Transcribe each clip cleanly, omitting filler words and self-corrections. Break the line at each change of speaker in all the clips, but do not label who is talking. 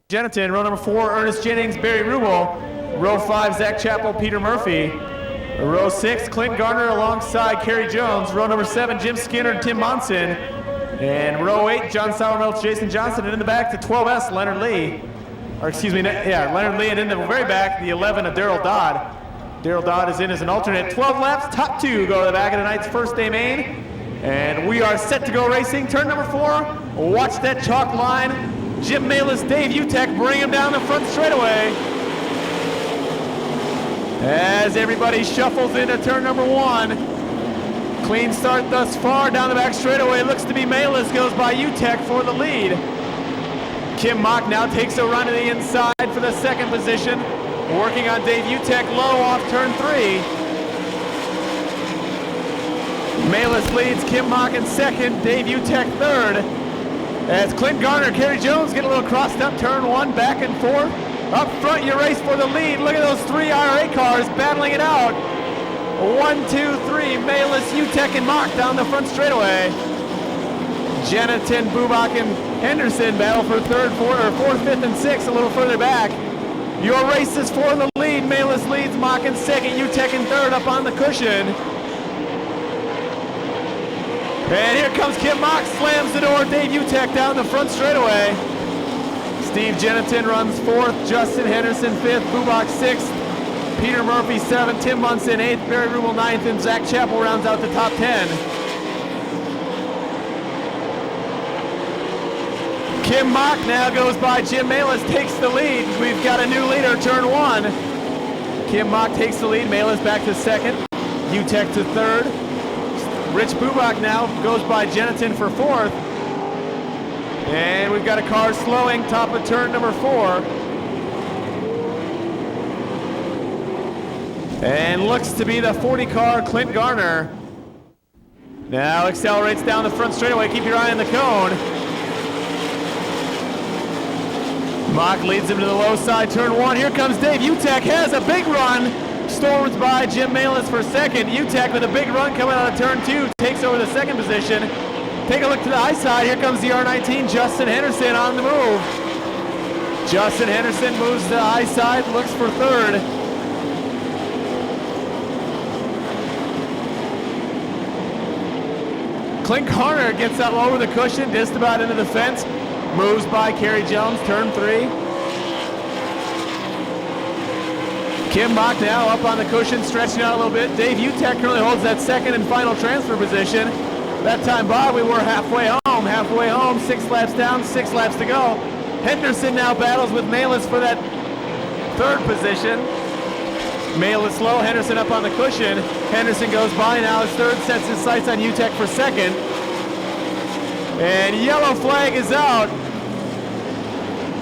Genneton. Row number 4, Ernest Jennings, Barry Rubel. Row 5, Zach Chappell, Peter Murphy. Row 6, Clint Garner alongside Kerry Jones. Row number 7, Jim Skinner, Tim Monson. And row 8, John Sauermelch, Jason Johnson. And in the back, the 12S, Leonard Lee. Leonard Lee. And in the very back, the 11 of Daryl Dodd. Daryl Dodd is in as an alternate. 12 laps, top 2 go to the back of tonight's first day main. And we are set to go racing. Turn number 4, watch that chalk line. Jim Malis, Dave Utecht bring him down the front straightaway. As everybody shuffles into turn number 1. Clean start thus far down the back straightaway. Looks to be Malis, goes by Utecht for the lead. Kim Mock now takes a run to the inside for the second position. Working on Dave Utecht low off turn 3. Malis leads, Kim Mock in second, Dave Utecht third. As Clint Garner, Kerry Jones get a little crossed up, turn 1, back and forth. Up front, you race for the lead. Look at those 3 IRA cars battling it out. 1, 2, 3, Malis, Utecht, and Mock down the front straightaway. Genneton, Bubak, and Henderson battle for 3rd, 4th, 5th, and 6th a little further back. Your race is for the lead. Malis leads, Mock in second, Utecht in third up on the cushion. And here comes Kim Mock, slams the door, Dave Utecht down the front straightaway. Steve Genneton runs 4th, Justin Henderson 5th, Bubak 6th, Peter Murphy 7th, Tim Munson 8th, Barry Rubel 9th, and Zach Chappell rounds out the top 10. Kim Mock now goes by Jim Malis, takes the lead. We've got a new leader, turn 1. Kim Mock takes the lead, Malis back to 2nd, Utecht to 3rd. Rich Bubak now goes by Genneton for 4th. And we've got a car slowing, top of turn number 4. And looks to be the 40 car, Clint Garner. Now accelerates down the front straightaway, keep your eye on the cone. Mock leads him to the low side, turn 1. Here comes Dave Utecht, has a big run. Storms by Jim Malis for 2nd. Utecht with a big run coming out of turn 2, takes over the 2nd position. Take a look to the high side. Here comes the R19, Justin Henderson on the move. Justin Henderson moves to the high side, looks for 3rd. Clint Garner gets up over the cushion, just about into the fence. Moves by Kerry Jones, turn 3. Kim Mock now up on the cushion, stretching out a little bit. Dave Utecht currently holds that 2nd and final transfer position. That time by, we were halfway home, 6 laps down, 6 laps to go. Henderson now battles with Malis for that 3rd position. Malis low, Henderson up on the cushion. Henderson goes by now, his 3rd, sets his sights on Utecht for 2nd. And yellow flag is out.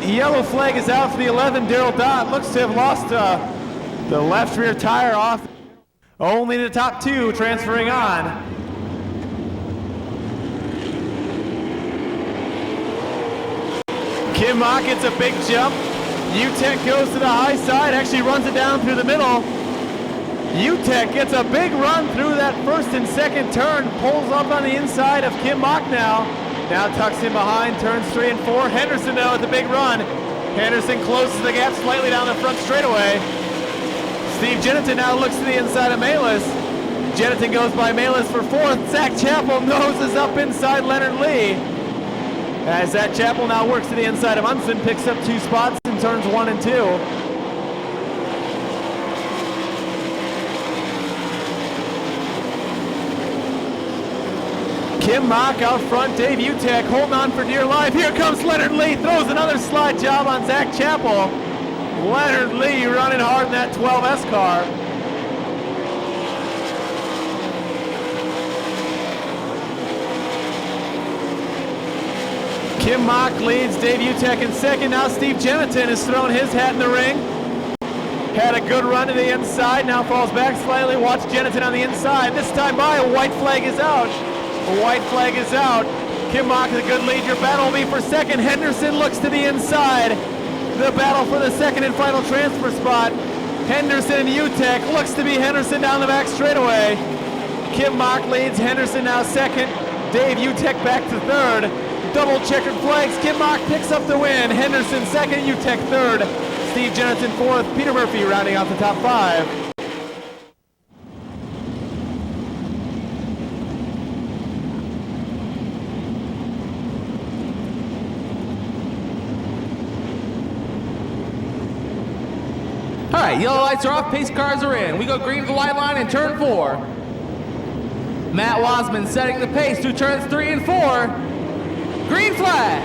Yellow flag is out for the 11, Daryl Dodd. Looks to have lost the left rear tire off. Only the top 2 transferring on. Kim Mock gets a big jump. Utecht goes to the high side, actually runs it down through the middle. Utecht gets a big run through that 1st and 2nd turn, pulls up on the inside of Kim Mock now. Now tucks in behind, turns 3 and 4. Henderson now with a big run. Henderson closes the gap slightly down the front straightaway. Steve Genneton now looks to the inside of Malis. Genneton goes by Malis for 4th. Zach Chappell noses up inside Leonard Lee. As Zach Chappell now works to the inside of Munson, picks up 2 spots in turns 1 and 2. Kim Mock out front, Dave Utecht holding on for dear life. Here comes Leonard Lee, throws another slide job on Zach Chappell. Leonard Lee running hard in that 12S car. Kim Mock leads, Dave Utecht in 2nd. Now Steve Genneton has thrown his hat in the ring. Had a good run to the inside, now falls back slightly. Watch Genneton on the inside. This time by, a white flag is out. A white flag is out. Kim Mock with a good lead. Your battle will be for 2nd. Henderson looks to the inside. The battle for the 2nd and final transfer spot. Henderson and Utecht. Looks to be Henderson down the back straightaway. Kim Mock leads, Henderson now 2nd. Dave Utecht back to 3rd. Double checkered flags. Kim Mock picks up the win. Henderson second, UTEC third. Steve Jensen fourth. Peter Murphy rounding off the top 5.
All right, yellow lights are off, pace cars are in. We go green to the white line in turn 4. Matt Wasman setting the pace through turns 3 and 4. Green flag.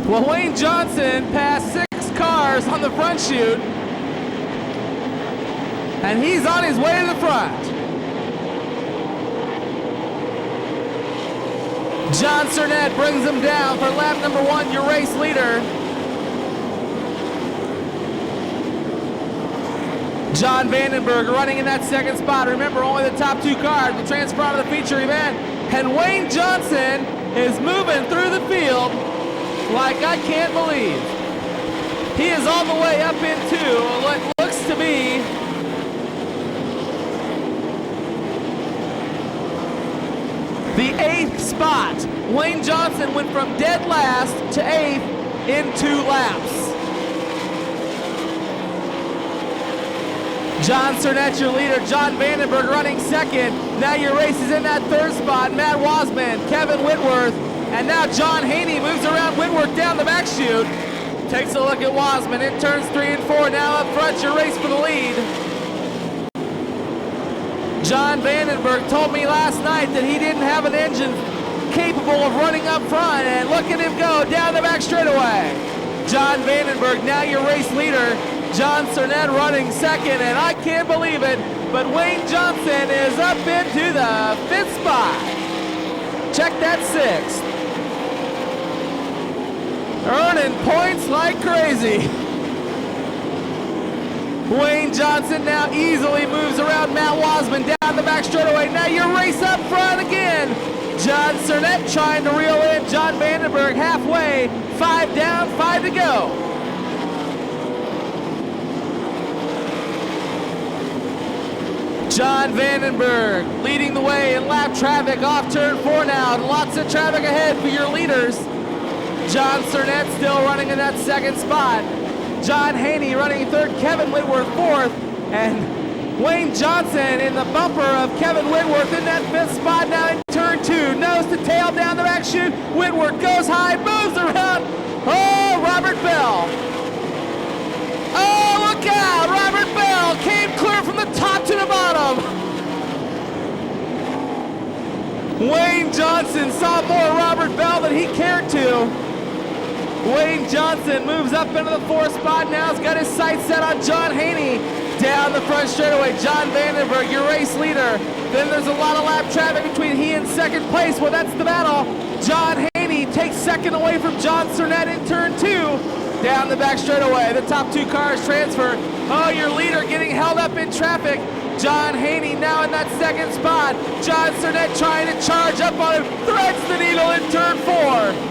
Well, Wayne Johnson passed 6 cars on the front chute, and he's on his way to the front. John Cernett brings him down for lap number 1, your race leader. John Vandenberg running in that second spot. Remember, only the top 2 cars will transfer out of the feature event. And Wayne Johnson is moving through the field like I can't believe. He is all the way up into what looks to be the 8th spot. Wayne Johnson went from dead last to 8th in 2 laps. John Cernett, your leader. John Vandenberg running second. Now your race is in that 3rd spot. Matt Wasman, Kevin Whitworth, and now John Haney moves around Whitworth down the back chute. Takes a look at Wasman. It turns 3 and 4. Now up front, your race for the lead. John Vandenberg told me last night that he didn't have an engine capable of running up front, and look at him go down the back straightaway. John Vandenberg, now your race leader. John Cernett running second, and I can't believe it, but Wayne Johnson is up into the 5th spot. Check that 6th. Earning points like crazy. Wayne Johnson now easily moves around Matt Wasman down the back straightaway. Now your race up front again. John Cernett trying to reel in John Vandenberg halfway. 5 down, 5 to go. John Vandenberg leading the way in lap traffic off turn 4 now. Lots of traffic ahead for your leaders. John Cernett still running in that 2nd spot. John Haney running 3rd, Kevin Whitworth 4th, and Wayne Johnson in the bumper of Kevin Whitworth in that 5th spot now in turn 2. Nose to tail down the back chute. Whitworth goes high, moves around. Oh, Robert Bell. Oh, look out! Robert Bell came clear from the top to the bottom. Wayne Johnson saw more Robert Bell than he cared to. Wayne Johnson moves up into the 4th spot now. He's got his sights set on John Haney down the front straightaway. John Vandenberg, your race leader. Then there's a lot of lap traffic between he and 2nd place. Well, that's the battle. John Haney takes 2nd away from John Cernett in turn 2. Down the back straightaway. The top 2 cars transfer. Oh, your leader getting held up in traffic. John Haney now in that 2nd spot. John Cernett trying to charge up on him. Threads the needle in turn 4.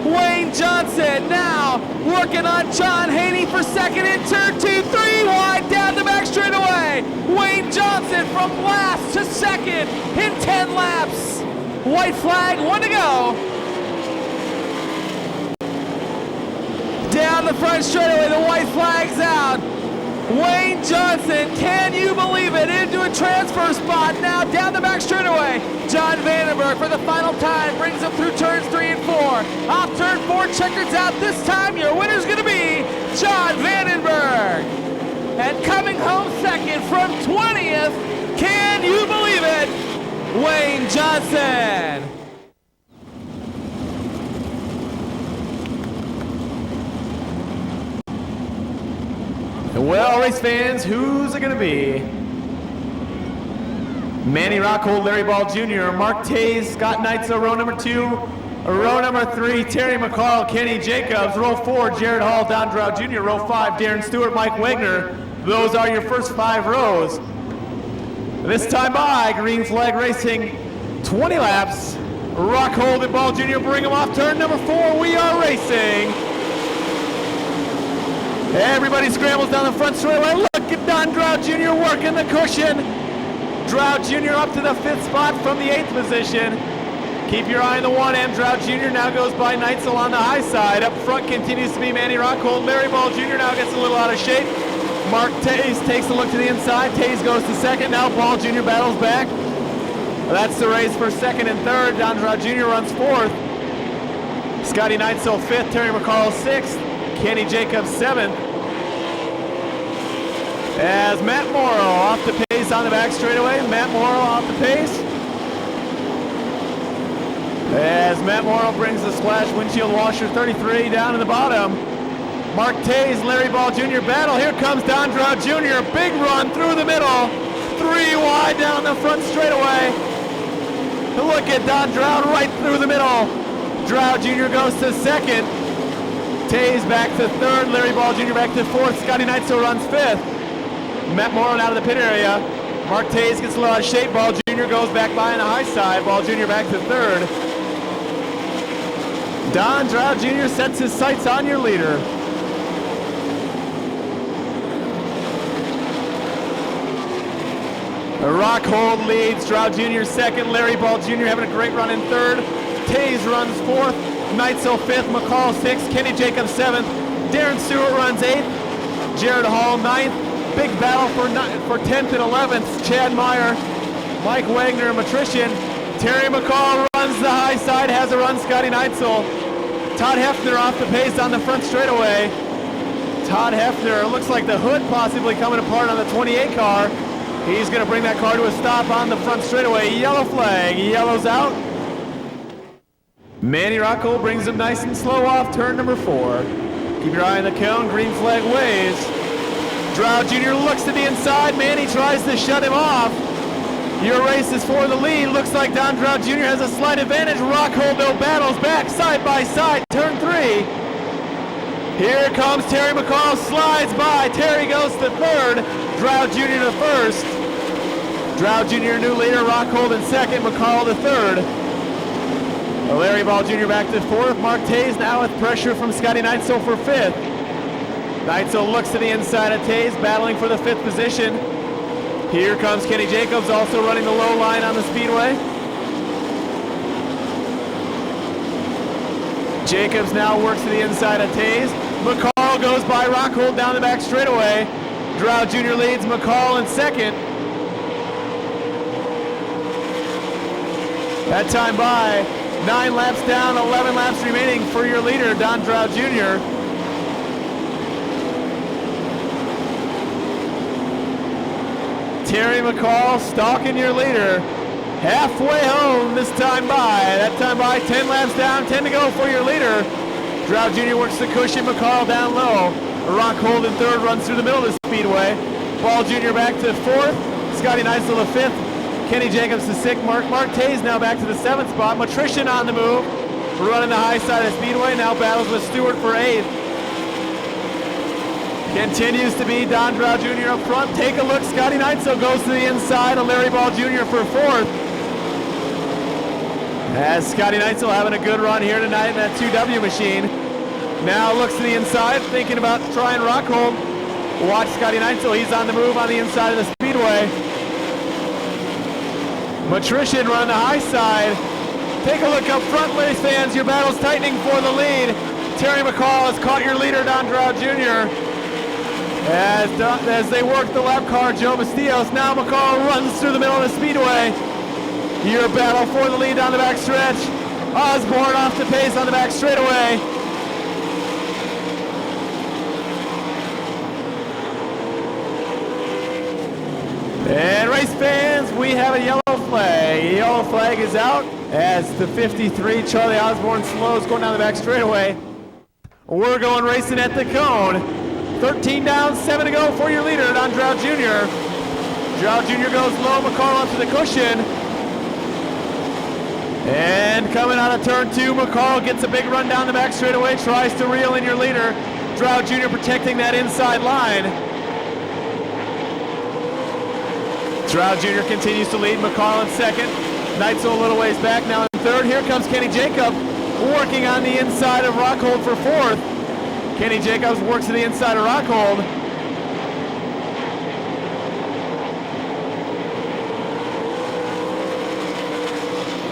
Wayne Johnson now working on John Haney for 2nd in turn 2. 3 wide down the back straightaway. Wayne Johnson from last to 2nd in 10 laps. White flag, 1 to go. Down the front straightaway, the white flag's out. Wayne Johnson, can you believe it, into a transfer spot now down the back straightaway. John Vandenberg for the final time brings him through turns 3 and 4. Off turn 4, checkers out. This time your winner's gonna be John Vandenberg. And coming home 2nd from 20th, can you believe it, Wayne Johnson.
Well, race fans, who's it going to be? Manny Rockhold, Larry Ball Jr., Mark Tays, Scott Neitzel, row number 2. Row number 3, Terry McCall, Kenny Jacobs. Row 4, Jared Hall, Don Drow Jr. Row 5, Darren Stewart, Mike Wagner. Those are your first 5 rows. This time by Green Flag Racing, 20 laps. Rockhold and Ball Jr. bring them off turn number 4. We are racing. Everybody scrambles down the front straightaway. Look Look at Don Drought Jr. working the cushion. Drought Jr. up to the 5th spot from the 8th position. Keep your eye on the 1M. Drought Jr. now goes by Neitzel on the high side. Up front continues to be Manny Rockhold. Larry Ball Jr. now gets a little out of shape. Mark Taze takes a look to the inside. Taze goes to 2nd. Now Ball Jr. battles back. That's the race for 2nd and 3rd. Don Drought Jr. runs 4th. Scotty Neitzel 5th. Terry McCall 6th. Kenny Jacobs 7th. As Matt Morrow off the pace on the back straightaway. Matt Morrow off the pace. As Matt Morrow brings the splash windshield washer 33 down in the bottom. Mark Taze, Larry Ball Jr. battle. Here comes Don Drought Jr. Big run through the middle. 3 wide down the front straightaway. Look at Don Drought right through the middle. Drought Jr. goes to 2nd. Taze back to 3rd. Larry Ball Jr. back to 4th. Scotty Neitzel runs 5th. Matt Morrow out of the pit area. Mark Taze gets a little out of shape. Ball Jr. goes back by on the high side. Ball Jr. back to 3rd. Don Drought Jr. sets his sights on your leader. Rockhold leads. Drought Jr. 2nd. Larry Ball Jr. having a great run in 3rd. Taze runs 4th. Neitzel 5th. McCall 6th. Kenny Jacobs 7th. Darren Stewart runs 8th. Jared Hall 9th. Big battle for 10th and 11th. Chad Meyer, Mike Wagner, and Matrician. Terry McCall runs the high side, has a run. Scotty Neitzel. Todd Hefner off the pace on the front straightaway. Todd Hefner, looks like the hood possibly coming apart on the 28 car. He's going to bring that car to a stop on the front straightaway. Yellow flag, yellow's out. Manny Rockhold brings him nice and slow off turn number 4. Keep your eye on the cone, green flag waves. Drought Jr. looks to the inside. Manny tries to shut him off. Your race is for the lead. Looks like Don Drought Jr. has a slight advantage. Rockhold though battles back side by side. Turn 3. Here comes Terry McCall. Slides by. Terry goes to 3rd. Drought Jr. to 1st. Drought Jr. new leader. Rockhold in 2nd. McCall to 3rd. Larry Ball Jr. back to 4th. Mark Taze now with pressure from Scotty Neitzel for 5th. Neitzel looks to the inside of Taze, battling for the 5th position. Here comes Kenny Jacobs, also running the low line on the speedway. Jacobs now works to the inside of Taze. McCall goes by Rockhold down the back straightaway. Drought Jr. leads. McCall in 2nd. That time by 9 laps down, 11 laps remaining for your leader, Don Drought Jr. Terry McCall stalking your leader. Halfway home this time by. That time by 10 laps down, 10 to go for your leader. Drought Jr. works the cushion, McCall down low. Rockhold in 3rd, runs through the middle of the speedway. Ball Jr. back to 4th. Scotty Neitzel to 5th. Kenny Jacobs to 6th. Mark Taze now back to the 7th spot. Matrician on the move. Running the high side of the speedway. Now battles with Stewart for 8th. Continues to be Don Drought Jr. up front. Take a look. Scotty Neitzel goes to the inside of Larry Ball Jr. for 4th. As Scotty Neitzel having a good run here tonight in that 2W machine. Now looks to the inside, thinking about trying Rockhold. Watch Scotty Neitzel. He's on the move on the inside of the speedway. Matrician running the high side. Take a look up front, race fans. Your battle's tightening for the lead. Terry McCall has caught your leader, Don Drought Jr. As they work the lap car, Joe Bastillos. Now McCall runs through the middle of the speedway. Your battle for the lead down the back stretch. Osborne off the pace on the back straightaway. And race fans, we have a yellow flag. The yellow flag is out as the 53 Charlie Osborne slows going down the back straightaway. We're going racing at the cone. 13 down, 7 to go for your leader, Don Drought Jr. Drought Jr. goes low, McCall onto the cushion. And coming out of turn 2, McCall gets a big run down the back straightaway, tries to reel in your leader. Drought Jr. protecting that inside line. Drought Jr. continues to lead, McCall in 2nd. Neitzel a little ways back, now in 3rd. Here comes Kenny Jacob, working on the inside of Rockhold for 4th. Kenny Jacobs works to the inside of Rockhold.